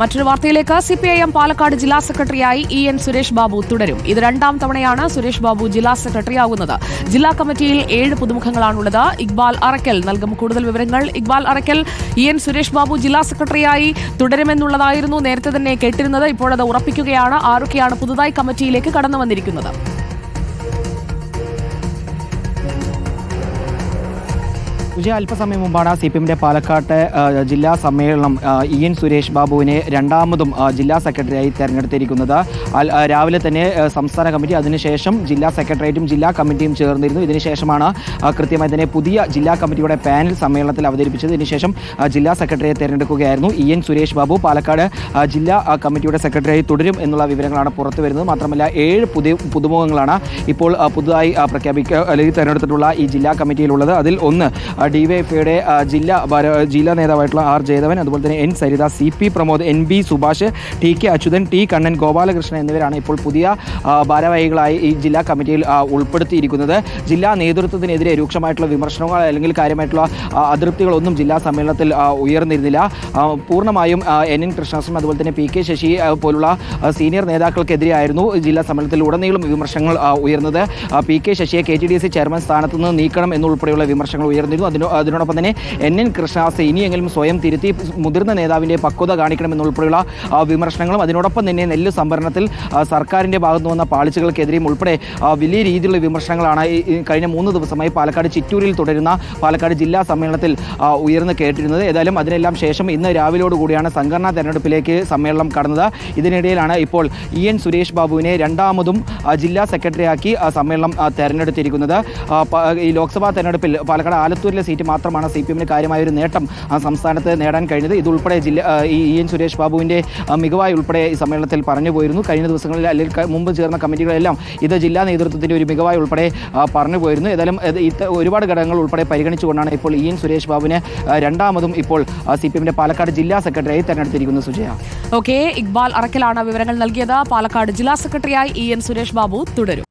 മറ്റൊരു വാർത്തയിലേക്ക് സിപിഐഎം പാലക്കാട് ജില്ലാ സെക്രട്ടറിയായി എൻ സുരേഷ് ബാബു തുടരും. ഇത് രണ്ടാം തവണയാണ് സുരേഷ് ബാബു ജില്ലാ സെക്രട്ടറിയാകുന്നത്. ജില്ലാ കമ്മിറ്റിയിൽ 7 പുതുമുഖങ്ങളാണുള്ളത്. ഇക്ബാൽ അറക്കൽ നൽകും കൂടുതൽ വിവരങ്ങൾ. ഇക്ബാൽ അറക്കൽ, എൻ സുരേഷ് ബാബു ജില്ലാ സെക്രട്ടറിയായി തുടരുമെന്നുള്ളതായിരുന്നു നേരത്തെ തന്നെ കേട്ടിരുന്നത്. ഇപ്പോഴത് ഉറപ്പിക്കുകയാണ്. ആരൊക്കെയാണ് പുതുതായി കമ്മിറ്റിയിലേക്ക് കടന്നു വന്നിരിക്കുന്നത്? അല്പസമയം മുമ്പാണ് സിപിഎമ്മിന്റെ പാലക്കാട്ടെ ജില്ലാ സമ്മേളനം എൻ സുരേഷ് ബാബുവിനെ രണ്ടാമതും ജില്ലാ സെക്രട്ടറിയായി തെരഞ്ഞെടുത്തിരിക്കുന്നത്. രാവിലെ തന്നെ സംസ്ഥാന കമ്മിറ്റി, അതിനുശേഷം ജില്ലാ സെക്രട്ടേറിയറ്റും ജില്ലാ കമ്മിറ്റിയും ചേർന്നിരുന്നു. ഇതിനുശേഷമാണ് കൃത്യമായി തന്നെ പുതിയ ജില്ലാ കമ്മിറ്റിയുടെ പാനൽ സമ്മേളനത്തിൽ അവതരിപ്പിച്ചത്. ഇതിനുശേഷം ജില്ലാ സെക്രട്ടറിയെ തെരഞ്ഞെടുക്കുകയായിരുന്നു. എൻ സുരേഷ് ബാബു പാലക്കാട് ജില്ലാ കമ്മിറ്റിയുടെ സെക്രട്ടറിയായി തുടരും എന്നുള്ള വിവരങ്ങളാണ് പുറത്തു വരുന്നത്. മാത്രമല്ല 7 പുതുമുഖങ്ങളാണ് ഇപ്പോൾ പുതുതായി അല്ലെങ്കിൽ തെരഞ്ഞെടുത്തിട്ടുള്ള ഈ ജില്ലാ കമ്മിറ്റിയിലുള്ളത്. അതിൽ ഒന്ന് ഡിവൈഎഫ്ഐയുടെ ജില്ലാ നേതാവായിട്ടുള്ള ആർ ജയദേവൻ, അതുപോലെ തന്നെ N Saritha, CP Pramod, NB Subhash, TK Achuthan, T Kannan, Gopalakrishnan എന്നിവരാണ് ഇപ്പോൾ പുതിയ ഭാരവാഹികളായി ഈ ജില്ലാ കമ്മിറ്റിയിൽ ഉൾപ്പെടുത്തിയിരിക്കുന്നത്. ജില്ലാ നേതൃത്വത്തിനെതിരെ രൂക്ഷമായിട്ടുള്ള വിമർശനങ്ങൾ അല്ലെങ്കിൽ കാര്യമായിട്ടുള്ള അതൃപ്തികളൊന്നും ജില്ലാ സമ്മേളനത്തിൽ ഉയർന്നിരുന്നില്ല. പൂർണ്ണമായും NN കൃഷ്ണദാസും അതുപോലെ തന്നെ PK ശശി പോലുള്ള സീനിയർ നേതാക്കൾക്കെതിരെയായിരുന്നു ജില്ലാ സമ്മേളനത്തിൽ ഉടനീളം വിമർശനങ്ങൾ ഉയർന്നത്. PK ശശിയെ KTDC ചെയർമാൻ സ്ഥാനത്ത് നിന്ന് നീക്കണം എന്നുൾപ്പെടെയുള്ള വിമർശനങ്ങൾ ഉയർന്നിരുന്നു. അതിനോടൊപ്പം തന്നെ NN കൃഷ്ണദാസ് ഇനിയെങ്കിലും സ്വയം തിരുത്തി മുതിർന്ന നേതാവിൻ്റെ പക്വത കാണിക്കണമെന്നുൾപ്പെടെയുള്ള വിമർശനങ്ങളും, അതിനോടൊപ്പം തന്നെ നെല്ല് സംഭരണത്തിൽ സർക്കാരിൻ്റെ ഭാഗത്തു വന്ന പാളിച്ചകൾക്കെതിരെയും ഉൾപ്പെടെ വലിയ രീതിയിലുള്ള വിമർശനങ്ങളാണ് കഴിഞ്ഞ 3 ദിവസമായി പാലക്കാട് ചിറ്റൂരിൽ തുടരുന്ന പാലക്കാട് ജില്ലാ സമ്മേളനത്തിൽ ഉയർന്നു കേട്ടിരുന്നത്. ഏതായാലും അതിനെല്ലാം ശേഷം ഇന്ന് രാവിലോടുകൂടിയാണ് സംഘടനാ തെരഞ്ഞെടുപ്പിലേക്ക് സമ്മേളനം കടന്നത്. ഇതിനിടയിലാണ് ഇപ്പോൾ എൻ സുരേഷ് ബാബുവിനെ രണ്ടാമതും ജില്ലാ സെക്രട്ടറിയാക്കി സമ്മേളനം തെരഞ്ഞെടുത്തിരിക്കുന്നത്. ഈ ലോക്സഭാ തെരഞ്ഞെടുപ്പിൽ പാലക്കാട് ആലത്തൂരിലെ സീറ്റ് മാത്രമാണ് CPM-ന് കാര്യമായൊരു നേട്ടം സംസ്ഥാനത്ത് നേടാൻ കഴിഞ്ഞത്. ഇതുൾപ്പെടെ എൻ സുരേഷ് ബാബുവിൻ്റെ മികവായി ഉൾപ്പെടെ ഈ സമ്മേളനത്തിൽ പറഞ്ഞു പോയിരുന്നു. കഴിഞ്ഞ ദിവസങ്ങളിൽ അല്ലെങ്കിൽ മുമ്പ് ചേർന്ന കമ്മിറ്റികളെല്ലാം ഇത് ജില്ലാ നേതൃത്വത്തിൻ്റെ ഒരു മികവായി ഉൾപ്പെടെ പറഞ്ഞു പോയിരുന്നു. ഏതായാലും ഒരുപാട് ഘടകങ്ങൾ ഉൾപ്പെടെ പരിഗണിച്ചുകൊണ്ടാണ് ഇപ്പോൾ എൻ സുരേഷ് ബാബുവിനെ രണ്ടാമതും ഇപ്പോൾ CPM-ന്റെ പാലക്കാട് ജില്ലാ സെക്രട്ടറിയായി തെരഞ്ഞെടുത്തിരിക്കുന്നത്. സുജയ, ഇക്ബാൽ അറക്കലാണ് വിവരങ്ങൾ നൽകിയത്. പാലക്കാട് ജില്ലാ സെക്രട്ടറിയായി എൻ സുരേഷ് ബാബു തുടരും.